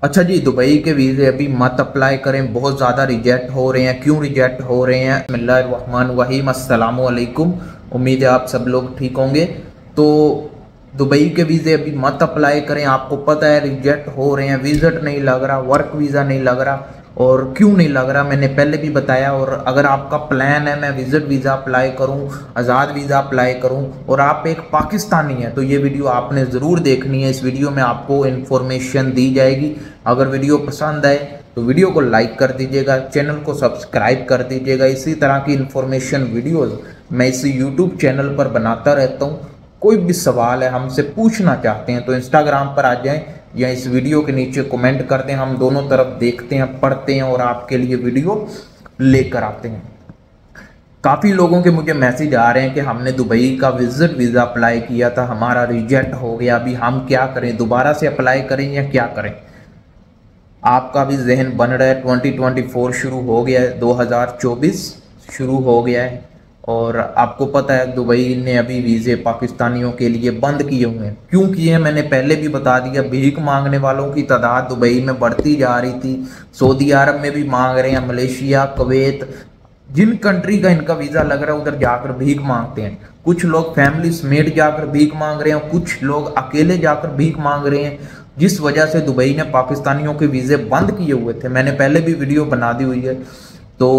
अच्छा जी, दुबई के वीज़े अभी मत अप्लाई करें, बहुत ज़्यादा रिजेक्ट हो रहे हैं। क्यों रिजेक्ट हो रहे हैं? बिस्मिल्लाहिर्रहमानिर्रहीम, अस्सलामु अलैकुम। उम्मीद है आप सब लोग ठीक होंगे। तो दुबई के वीज़े अभी मत अप्लाई करें। आपको पता है रिजेक्ट हो रहे हैं, विजिट नहीं लग रहा, वर्क वीज़ा नहीं लग रहा। और क्यों नहीं लग रहा मैंने पहले भी बताया। और अगर आपका प्लान है मैं विजिट वीज़ा अप्लाई करूं, आज़ाद वीज़ा अप्लाई करूं, और आप एक पाकिस्तानी हैं, तो ये वीडियो आपने ज़रूर देखनी है। इस वीडियो में आपको इन्फॉर्मेशन दी जाएगी। अगर वीडियो पसंद आए तो वीडियो को लाइक कर दीजिएगा, चैनल को सब्सक्राइब कर दीजिएगा। इसी तरह की इन्फॉर्मेशन वीडियोज़ मैं इस यूट्यूब चैनल पर बनाता रहता हूँ। कोई भी सवाल है हमसे पूछना चाहते हैं तो इंस्टाग्राम पर आ जाएं या इस वीडियो के नीचे कमेंट कर दें। हम दोनों तरफ देखते हैं, पढ़ते हैं और आपके लिए वीडियो लेकर आते हैं। काफ़ी लोगों के मुझे मैसेज आ रहे हैं कि हमने दुबई का विजिट वीज़ा अप्लाई किया था, हमारा रिजेक्ट हो गया, अभी हम क्या करें, दोबारा से अप्लाई करें या क्या करें। आपका भी जहन बन रहा है 2024 शुरू हो गया है, 2024 शुरू हो गया है। और आपको पता है दुबई ने अभी वीज़े पाकिस्तानियों के लिए बंद किए हुए हैं। क्यों किए हैं मैंने पहले भी बता दिया। भीख मांगने वालों की तादाद दुबई में बढ़ती जा रही थी। सऊदी अरब में भी मांग रहे हैं, मलेशिया, कुवैत, जिन कंट्री का इनका वीज़ा लग रहा है उधर जाकर भीख मांगते हैं। कुछ लोग फैमिली समेत जाकर भीख मांग रहे हैं, कुछ लोग अकेले जाकर भीख मांग रहे हैं, जिस वजह से दुबई ने पाकिस्तानियों के वीज़े बंद किए हुए थे। मैंने पहले भी वीडियो बना दी हुई है। तो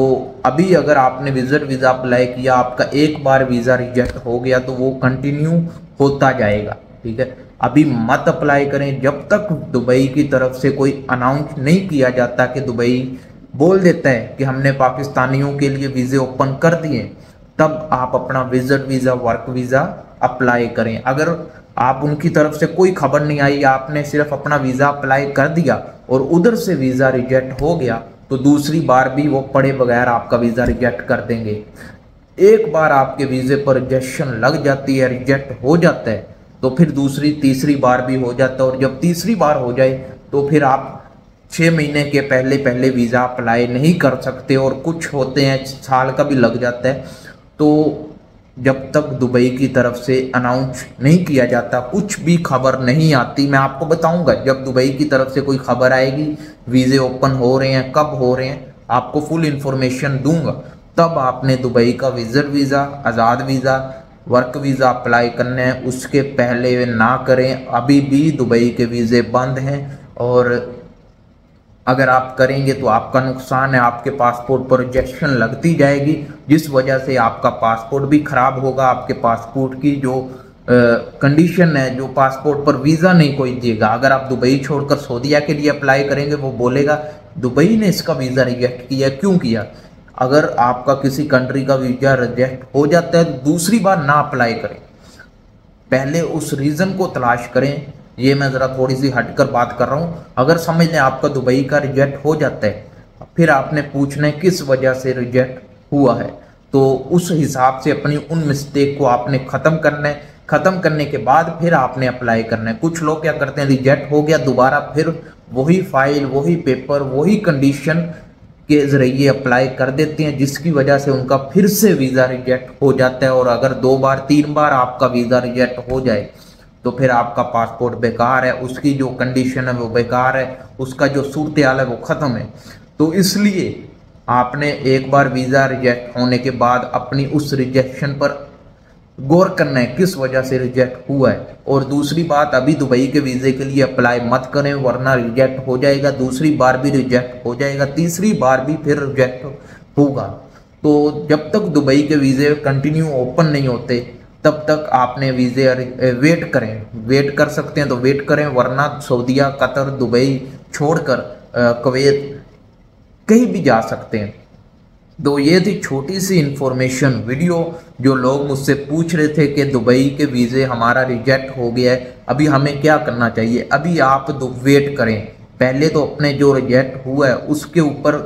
अभी अगर आपने विजिट वीज़ा अप्लाई किया, आपका एक बार वीज़ा रिजेक्ट हो गया तो वो कंटिन्यू होता जाएगा। ठीक है, अभी मत अप्लाई करें जब तक दुबई की तरफ से कोई अनाउंस नहीं किया जाता कि दुबई बोल देता है कि हमने पाकिस्तानियों के लिए वीज़े ओपन कर दिए, तब आप अपना visit visa, work visa apply करें। अगर आप उनकी तरफ से कोई खबर नहीं आई, आपने सिर्फ अपना वीज़ा अप्लाई कर दिया और उधर से वीज़ा रिजेक्ट हो गया, तो दूसरी बार भी वो पढ़े बगैर आपका वीज़ा रिजेक्ट कर देंगे। एक बार आपके वीज़े पर रिजेक्शन लग जाती है, रिजेक्ट हो जाता है, तो फिर दूसरी तीसरी बार भी हो जाता है। और जब तीसरी बार हो जाए तो फिर आप 6 महीने के पहले पहले वीज़ा अप्लाई नहीं कर सकते। और कुछ होते हैं साल का भी लग जाता है। तो जब तक दुबई की तरफ से अनाउंस नहीं किया जाता, कुछ भी खबर नहीं आती, मैं आपको बताऊंगा जब दुबई की तरफ से कोई खबर आएगी, वीज़े ओपन हो रहे हैं, कब हो रहे हैं, आपको फुल इंफॉर्मेशन दूंगा। तब आपने दुबई का विजिट वीज़ा, आज़ाद वीज़ा, वर्क वीज़ा अप्लाई करना है। उसके पहले ना करें। अभी भी दुबई के वीज़े बंद हैं और अगर आप करेंगे तो आपका नुकसान है। आपके पासपोर्ट पर रिजेक्शन लगती जाएगी, जिस वजह से आपका पासपोर्ट भी खराब होगा। आपके पासपोर्ट की जो कंडीशन है, जो पासपोर्ट पर वीज़ा नहीं कोई देगा। अगर आप दुबई छोड़कर सऊदीया के लिए अप्लाई करेंगे, वो बोलेगा दुबई ने इसका वीज़ा रिजेक्ट किया, क्यों किया। अगर आपका किसी कंट्री का वीज़ा रिजेक्ट हो जाता है तो दूसरी बार ना अप्लाई करें, पहले उस रीज़न को तलाश करें। ये मैं ज़रा थोड़ी सी हटकर बात कर रहा हूँ। अगर समझ लें आपका दुबई का रिजेक्ट हो जाता है, फिर आपने पूछना है किस वजह से रिजेक्ट हुआ है। तो उस हिसाब से अपनी उन मिस्टेक को आपने ख़त्म करना है। ख़त्म करने के बाद फिर आपने अप्लाई करना है। कुछ लोग क्या करते हैं, रिजेक्ट हो गया, दोबारा फिर वही फाइल, वही पेपर, वही कंडीशन के ज़रिए अप्लाई कर देते हैं, जिसकी वजह से उनका फिर से वीज़ा रिजेक्ट हो जाता है। और अगर 2 बार 3 बार आपका वीज़ा रिजेक्ट हो जाए तो फिर आपका पासपोर्ट बेकार है, उसकी जो कंडीशन है वो बेकार है, उसका जो सूरत हाल है वो ख़त्म है। तो इसलिए आपने एक बार वीज़ा रिजेक्ट होने के बाद अपनी उस रिजेक्शन पर गौर करना है किस वजह से रिजेक्ट हुआ है। और दूसरी बात, अभी दुबई के वीज़े के लिए अप्लाई मत करें, वरना रिजेक्ट हो जाएगा, दूसरी बार भी रिजेक्ट हो जाएगा, तीसरी बार भी फिर रिजेक्ट होगा। तो जब तक दुबई के वीज़े कंटिन्यू ओपन नहीं होते तब तक आपने वीज़े वेट करें। वेट कर सकते हैं तो वेट करें, वरना सऊदीया, कतर, दुबई छोड़कर कुवैत कहीं भी जा सकते हैं। तो ये थी छोटी सी इंफॉर्मेशन वीडियो। जो लोग मुझसे पूछ रहे थे कि दुबई के वीज़े हमारा रिजेक्ट हो गया है, अभी हमें क्या करना चाहिए। अभी आप वेट करें, पहले तो अपने जो रिजेक्ट हुआ है उसके ऊपर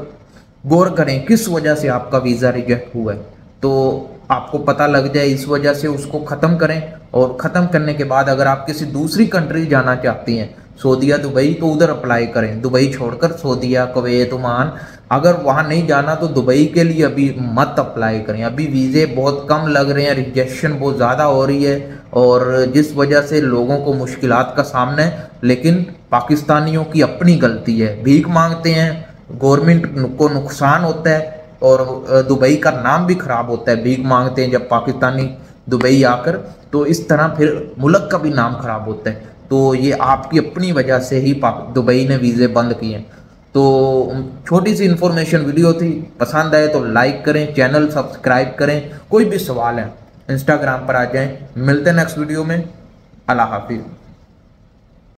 गौर करें किस वजह से आपका वीज़ा रिजेक्ट हुआ है, तो आपको पता लग जाए। इस वजह से उसको ख़त्म करें। और ख़त्म करने के बाद अगर आप किसी दूसरी कंट्री जाना चाहती हैं, सऊदीया, दुबई, तो उधर अप्लाई करें। दुबई छोड़कर सऊदीया, कुवैत, ओमान, अगर वहाँ नहीं जाना तो दुबई के लिए अभी मत अप्लाई करें। अभी वीज़े बहुत कम लग रहे हैं, रिजेक्शन बहुत ज़्यादा हो रही है और जिस वजह से लोगों को मुश्किलात का सामना है। लेकिन पाकिस्तानियों की अपनी गलती है, भीख मांगते हैं, गवर्नमेंट को नुकसान होता है और दुबई का नाम भी खराब होता है। भीख मांगते हैं जब पाकिस्तानी दुबई आकर, तो इस तरह फिर मुल्क का भी नाम खराब होता है। तो ये आपकी अपनी वजह से ही दुबई ने वीज़े बंद किए हैं। तो छोटी सी इन्फॉर्मेशन वीडियो थी, पसंद आए तो लाइक करें, चैनल सब्सक्राइब करें। कोई भी सवाल है इंस्टाग्राम पर आ जाएं। मिलते हैं नेक्स्ट वीडियो में। अल्लाह हाफिज़।